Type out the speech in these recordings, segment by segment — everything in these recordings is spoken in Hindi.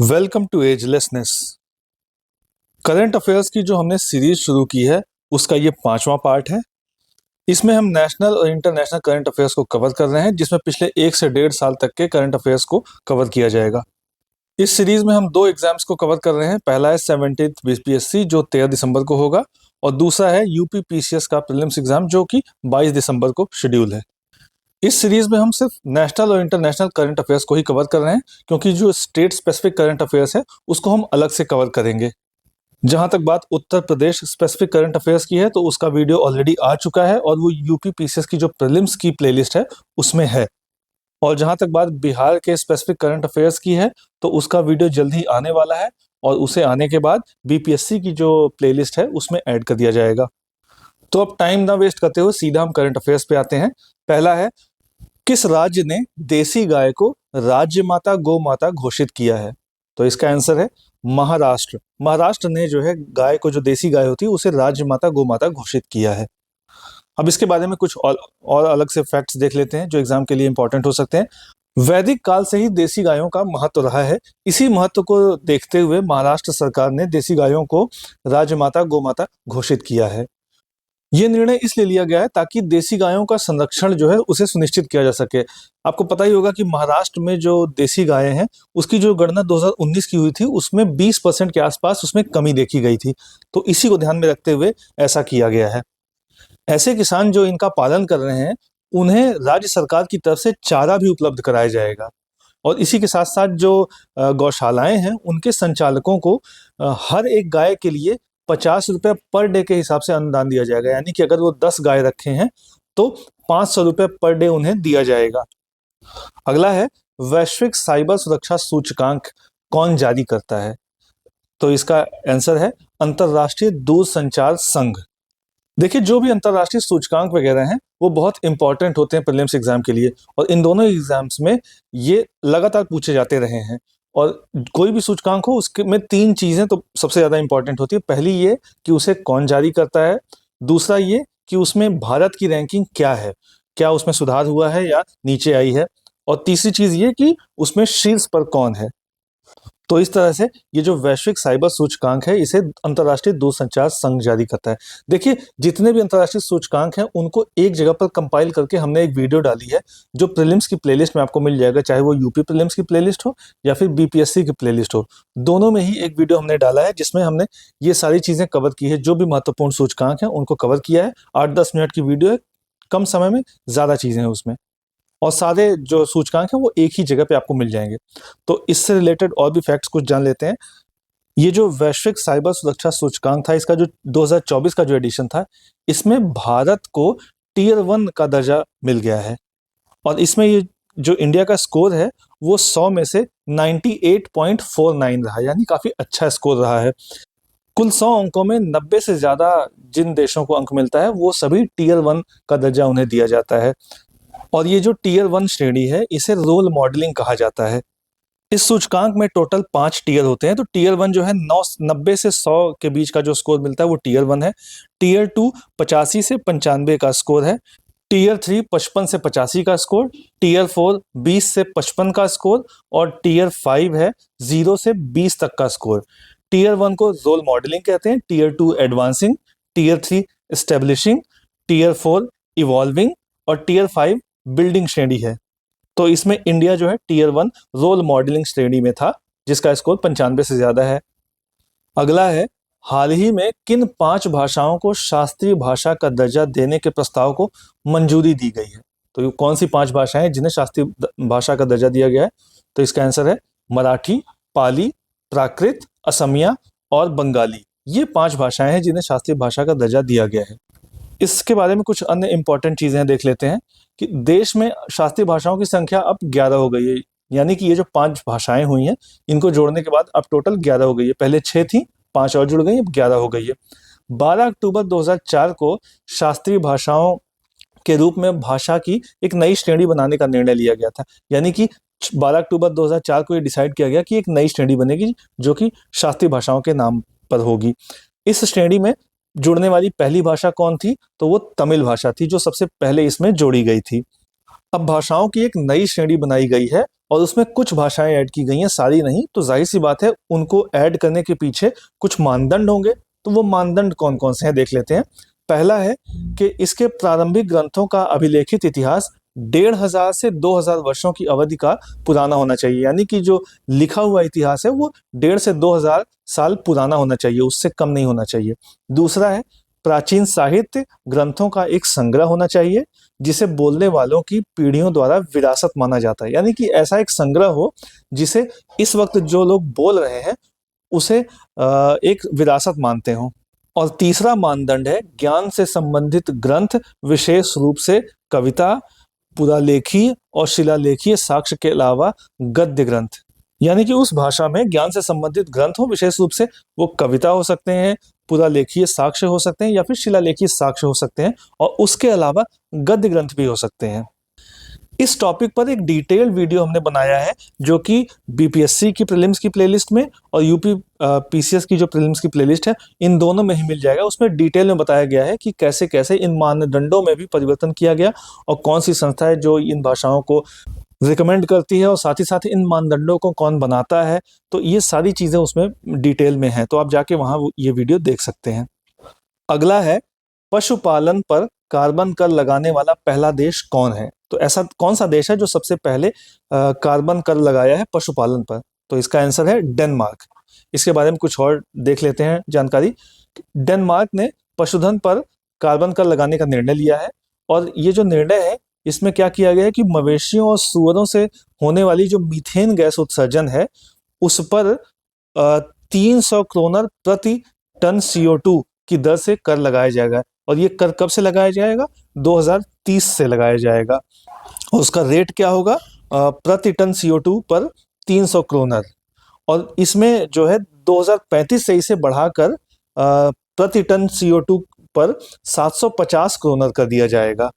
Welcome to agelessness. Current affairs की जो हमने सीरीज शुरू की है उसका ये 5वां पार्ट है। इसमें हम नेशनल और इंटरनेशनल करंट अफेयर्स को कवर कर रहे हैं, जिसमें पिछले 1 से 1.5 साल तक के करंट अफेयर्स को कवर किया जाएगा। इस सीरीज में हम 2 एग्जाम्स को कवर कर रहे हैं। पहला है 17th बीपीएससी जो 13 दिसंबर को होगा, और दूसरा है यूपी पीसीएस का प्रीलिम्स एग्जाम जो कि 22 दिसंबर को शेड्यूल है। इस सीरीज में हम सिर्फ नेशनल और इंटरनेशनल करंट अफेयर्स को ही कवर कर रहे हैं, क्योंकि जो स्टेट स्पेसिफिक करंट अफेयर्स है उसको हम अलग से कवर करेंगे। जहां तक बात Uttar Pradesh specific current affairs की है तो उसका वीडियो ऑलरेडी आ चुका है और वो यूपी पीसीएस की जो प्रीलिम्स की प्लेलिस्ट है उसमें है। और जहां तक बात बिहार के स्पेसिफिक करंट अफेयर्स की है तो उसका वीडियो जल्द ही आने वाला है, और उसे आने के बाद बीपीएससी की जो प्लेलिस्ट है उसमें ऐड कर दिया जाएगा। तो अब टाइम ना वेस्ट करते हुए सीधा हम करंट अफेयर्स पे आते हैं। पहला है, किस राज्य ने देसी गाय को राज्य माता गौ माता घोषित किया है? तो इसका आंसर है महाराष्ट्र। महाराष्ट्र ने जो है गाय को, जो देसी गाय होती है, उसे राज्य माता गौ माता घोषित किया है। अब इसके बारे में कुछ और अलग से फैक्ट्स देख लेते हैं जो एग्जाम के लिए इंपॉर्टेंट हो सकते हैं। वैदिक काल से ही देसी गायों का महत्व रहा है। इसी महत्व को देखते हुए महाराष्ट्र सरकार ने देसी गायों को राज्य माता गौ माता घोषित किया है। ये निर्णय इसलिए लिया गया है ताकि देसी गायों का संरक्षण जो है उसे सुनिश्चित किया जा सके। आपको पता ही होगा कि महाराष्ट्र में जो देसी गायें हैं उसकी जो गणना 2019 की हुई थी उसमें 20% के आसपास उसमें कमी देखी गई थी। तो इसी को ध्यान में रखते हुए ऐसा किया गया है। ऐसे किसान जो इनका पालन कर रहे हैं उन्हें राज्य सरकार की तरफ से चारा भी उपलब्ध कराया जाएगा। और इसी के साथ साथ जो गौशालाएं हैं उनके संचालकों को हर एक गाय के लिए 50 रुपये पर डे के हिसाब से अनुदान दिया जाएगा। यानी कि अगर वो 10 गाय रखे हैं तो 500 रुपये पर डे उन्हें दिया जाएगा। अगला है, वैश्विक साइबर सुरक्षा सूचकांक कौन जारी करता है? तो इसका आंसर है अंतरराष्ट्रीय दूरसंचार संघ। देखिए, जो भी अंतरराष्ट्रीय सूचकांक वगैरह हैं वो बहुत इंपॉर्टेंट होते हैं प्रीलिम्स एग्जाम के लिए, और इन दोनों एग्जाम्स में ये लगातार पूछे जाते रहे हैं। और कोई भी सूचकांक हो उसके में 3 चीजें तो सबसे ज्यादा इंपॉर्टेंट होती है। पहली ये कि उसे कौन जारी करता है, दूसरा ये कि उसमें भारत की रैंकिंग क्या है, क्या उसमें सुधार हुआ है या नीचे आई है, और तीसरी चीज ये कि उसमें शीर्ष पर कौन है। तो इस तरह से ये जो वैश्विक साइबर सूचकांक है इसे अंतरराष्ट्रीय दूरसंचार संघ जारी करता है। देखिए, जितने भी अंतरराष्ट्रीय सूचकांक हैं उनको एक जगह पर कंपाइल करके हमने एक वीडियो डाली है जो प्रीलिम्स की प्लेलिस्ट में आपको मिल जाएगा, चाहे वो यूपी प्रीलिम्स की प्लेलिस्ट हो या फिर बीपीएससी की प्लेलिस्ट हो। दोनों में ही एक वीडियो हमने डाला है जिसमें हमने ये सारी चीजें कवर की है। जो भी महत्वपूर्ण सूचकांक है उनको कवर किया है। 8-10 मिनट की वीडियो है, कम समय में ज्यादा चीजें हैं उसमें, और सारे जो सूचकांक हैं वो एक ही जगह पे आपको मिल जाएंगे। तो इससे रिलेटेड और भी फैक्ट्स कुछ जान लेते हैं। ये जो वैश्विक साइबर सुरक्षा सूचकांक था, इसका जो 2024 का जो एडिशन था, इसमें भारत को टियर 1 का दर्जा मिल गया है। और इसमें ये जो इंडिया का स्कोर है वो 100 में से 98.49 रहा, यानी काफी अच्छा स्कोर रहा है। कुल 100 अंकों में 90 से ज्यादा जिन देशों को अंक मिलता है वो सभी टियर 1 का दर्जा उन्हें दिया जाता है। और ये जो टियर 1 श्रेणी है इसे रोल मॉडलिंग कहा जाता है। इस सूचकांक में टोटल 5 टियर होते हैं। तो टियर 1 जो है 90 से 100 के बीच का जो स्कोर मिलता है वो टियर 1 है। टियर 2 85 से 95 का स्कोर है। टियर 3 55 से 85 का स्कोर। टियर 4 20 से 55 का स्कोर। और टियर 5 है 0 से 20 तक का स्कोर। टियर 1 को रोल मॉडलिंग कहते हैं, tier 2 advancing, tier 3 establishing, tier 4 evolving, और टियर 5 बिल्डिंग श्रेणी है। तो इसमें इंडिया जो है टियर 1 रोल मॉडलिंग श्रेणी में था, जिसका स्कोर 95 से ज्यादा है। अगला है, हाल ही में किन 5 भाषाओं को शास्त्रीय भाषा का दर्जा देने के प्रस्ताव को मंजूरी दी गई है? तो ये कौन सी 5 भाषाएं जिन्हें शास्त्रीय भाषा का दर्जा दिया गया है? तो इसका आंसर है मराठी, पाली, प्राकृत, असमिया और बंगाली। ये 5 भाषाएं हैं जिन्हें शास्त्रीय भाषा का दर्जा दिया गया है। इसके बारे में कुछ अन्य इंपॉर्टेंट चीजें देख लेते हैं कि देश में शास्त्रीय भाषाओं की संख्या अब 11 हो गई है। यानी कि ये जो 5 भाषाएं हुई हैं इनको जोड़ने के बाद अब टोटल 11 हो गई है। पहले 6 थी, 5 और जुड़ गई, अब 11 हो गई है। 12 अक्टूबर 2004 को शास्त्रीय भाषाओं के रूप में भाषा की एक नई श्रेणी बनाने का निर्णय लिया गया था। यानी कि 12 अक्टूबर 2004 को ये डिसाइड किया गया कि एक नई श्रेणी बनेगी जो कि शास्त्रीय भाषाओं के नाम पर होगी। इस श्रेणी में जुड़ने वाली पहली भाषा कौन थी? तो वो तमिल भाषा थी जो सबसे पहले इसमें जोड़ी गई थी। अब भाषाओं की एक नई श्रेणी बनाई गई है और उसमें कुछ भाषाएं ऐड की गई हैं, सारी नहीं। तो जाहिर सी बात है उनको ऐड करने के पीछे कुछ मानदंड होंगे। तो वो मानदंड कौन कौन से हैं देख लेते हैं। पहला है कि इसके प्रारंभिक ग्रंथों का अभिलेखित इतिहास 1500 से 2000 वर्षों की अवधि का पुराना होना चाहिए। यानी कि जो लिखा हुआ इतिहास है वो 1.5 से 2000 साल पुराना होना चाहिए, उससे कम नहीं होना चाहिए। दूसरा है प्राचीन साहित्य ग्रंथों का एक संग्रह होना चाहिए जिसे बोलने वालों की पीढ़ियों द्वारा विरासत माना जाता है। यानी कि ऐसा एक संग्रह हो जिसे इस वक्त जो लोग बोल रहे हैं उसे एक विरासत मानते हो। और तीसरा मानदंड है ज्ञान से संबंधित ग्रंथ, विशेष रूप से कविता, पुरालेखीय और शिलालेखीय साक्ष्य के अलावा गद्य ग्रंथ। यानी कि उस भाषा में ज्ञान से संबंधित ग्रंथ हो, विशेष रूप से वो कविता हो सकते हैं, पुरालेखीय साक्ष्य हो सकते हैं या फिर शिलालेखीय साक्ष्य हो सकते हैं, और उसके अलावा गद्य ग्रंथ भी हो सकते हैं। इस टॉपिक पर एक डिटेल्ड वीडियो हमने बनाया है जो कि बीपीएससी की प्रीलिम्स की प्लेलिस्ट में और यूपी पीसीएस की जो प्रीलिम्स की प्लेलिस्ट है, इन दोनों में ही मिल जाएगा। उसमें डिटेल में बताया गया है कि कैसे कैसे इन मानदंडों में भी परिवर्तन किया गया और कौन सी संस्था है जो इन भाषाओं को रिकमेंड करती है, और साथ ही साथ इन मानदंडों को कौन बनाता है। तो ये सारी चीज़ें उसमें डिटेल में हैं, तो आप जाके वहाँ ये वीडियो देख सकते हैं। अगला है पशुपालन पर कार्बन कर लगाने वाला पहला देश कौन है। तो ऐसा कौन सा देश है जो सबसे पहले कार्बन कर लगाया है पशुपालन पर। तो इसका आंसर है डेनमार्क। इसके बारे में कुछ और देख लेते हैं जानकारी। डेनमार्क ने पशुधन पर कार्बन कर लगाने का निर्णय लिया है, और ये जो निर्णय है इसमें क्या किया गया है कि मवेशियों और सूअरों से होने वाली जो मीथेन गैस उत्सर्जन है उस पर 300 क्रोनर प्रति टन CO2 की दर से कर लगाया जाएगा। और ये कर कब से लगाया जाएगा? 2030 से लगाया जाएगा। और उसका रेट क्या होगा? प्रति टन CO2 पर 300 क्रोनर। और इसमें जो है 2035 से इसे बढ़ाकर प्रति टन CO2 पर 750 क्रोनर कर दिया जाएगा।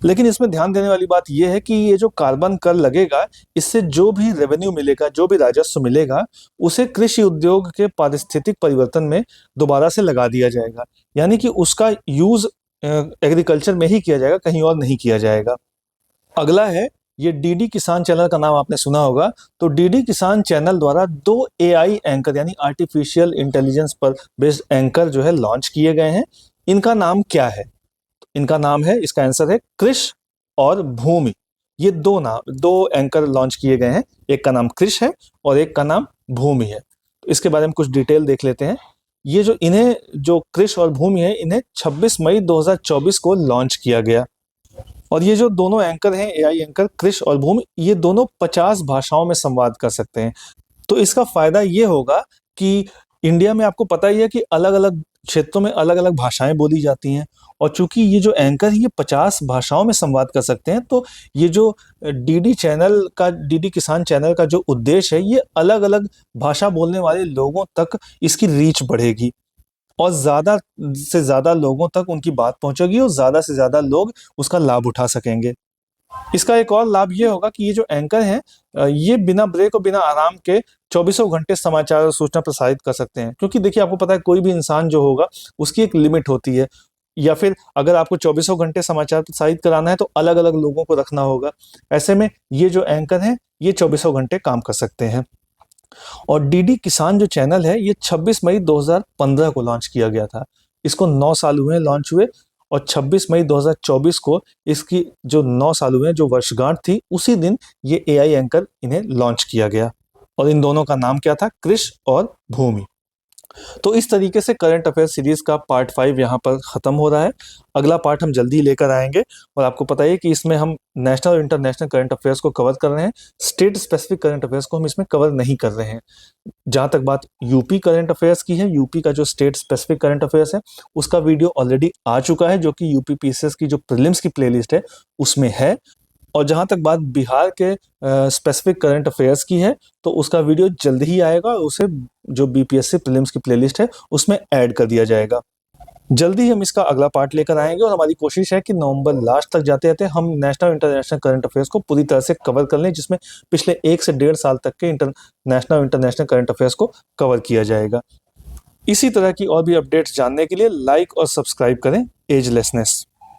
लेकिन इसमें ध्यान देने वाली बात यह है कि ये जो कार्बन कर लगेगा, इससे जो भी रेवेन्यू मिलेगा, जो भी राजस्व मिलेगा, उसे कृषि उद्योग के पारिस्थितिक परिवर्तन में दोबारा से लगा दिया जाएगा। यानी कि उसका यूज एग्रीकल्चर में ही किया जाएगा, कहीं और नहीं किया जाएगा। अगला है ये डीडी किसान चैनल का नाम आपने सुना होगा। तो डीडी किसान चैनल द्वारा 2 AI एंकर यानी आर्टिफिशियल इंटेलिजेंस पर बेस्ड एंकर जो है लॉन्च किए गए हैं। इनका नाम क्या है? इनका नाम है, इसका आंसर है कृष और भूमि। ये दो एंकर लॉन्च किए गए हैं। एक का नाम कृष है और एक का नाम भूमि है। तो इसके बारे में कुछ डिटेल देख लेते हैं। ये जो कृष और भूमि है, इन्हें 26 मई 2024 को लॉन्च किया गया। और ये जो दोनों एंकर हैं, AI एंकर कृष और भूमि, ये दोनों 50 भाषाओं में संवाद कर सकते हैं। तो इसका फायदा ये होगा कि इंडिया में आपको पता ही है कि अलग अलग क्षेत्रों में अलग अलग भाषाएं बोली जाती हैं, और चूंकि ये जो एंकर ये 50 भाषाओं में संवाद कर सकते हैं, तो ये जो डीडी किसान चैनल का जो उद्देश्य है, ये अलग अलग भाषा बोलने वाले लोगों तक इसकी रीच बढ़ेगी और ज़्यादा से ज़्यादा लोगों तक उनकी बात पहुंचेगी और ज़्यादा से ज़्यादा लोग उसका लाभ उठा सकेंगे। इसका एक और लाभ ये होगा कि ये जो एंकर हैं, ये बिना ब्रेक और बिना आराम के 24 घंटे समाचार और सूचना प्रसारित कर सकते हैं। क्योंकि देखिए, आपको पता है कोई भी इंसान जो होगा उसकी एक लिमिट होती है, या फिर अगर आपको 24 घंटे समाचार प्रसारित कराना है तो अलग अलग लोगों को रखना होगा। ऐसे में ये जो एंकर हैं ये 24 घंटे काम कर सकते हैं। और डीडी किसान जो चैनल है, ये 26 मई 2015 को लॉन्च किया गया था। इसको 9 साल हुए लॉन्च हुए, और 26 मई 2024 को इसकी जो 9 साल हुए, जो वर्षगांठ थी, उसी दिन ये AI एंकर इन्हें लॉन्च किया गया। और इन दोनों का नाम क्या था? कृष और भूमि। तो इस तरीके से करंट अफेयर सीरीज का पार्ट 5 यहाँ पर खत्म हो रहा है। अगला पार्ट हम जल्दी लेकर आएंगे, और आपको पता है कि इसमें हम नेशनल और इंटरनेशनल करंट अफेयर्स को कवर कर रहे हैं। स्टेट स्पेसिफिक करंट अफेयर्स को हम इसमें कवर नहीं कर रहे हैं। जहाँ तक बात यूपी करंट अफेयर्स की है, यूपी का जो स्टेट स्पेसिफिक करंट अफेयर्स है उसका वीडियो ऑलरेडी आ चुका है, जो कि यूपी पीसीएस की जो प्रीलिम्स की प्लेलिस्ट है उसमें है। और जहाँ तक बात बिहार के स्पेसिफिक करंट अफेयर्स की है, तो उसका वीडियो जल्द ही आएगा, उसे जो बीपीएससी प्रीलिम्स की प्लेलिस्ट है उसमें ऐड कर दिया जाएगा। जल्दी ही हम इसका अगला पार्ट लेकर आएंगे, और हमारी कोशिश है कि नवंबर लास्ट तक जाते जाते हम नेशनल और इंटरनेशनल करंट अफेयर्स को पूरी तरह से कवर कर लें, जिसमें पिछले 1 से 1.5 साल तक के नेशनल और इंटरनेशनल करंट अफेयर्स को कवर किया जाएगा। इसी तरह की और भी अपडेट्स जानने के लिए लाइक और सब्सक्राइब करें एजलेसनेस।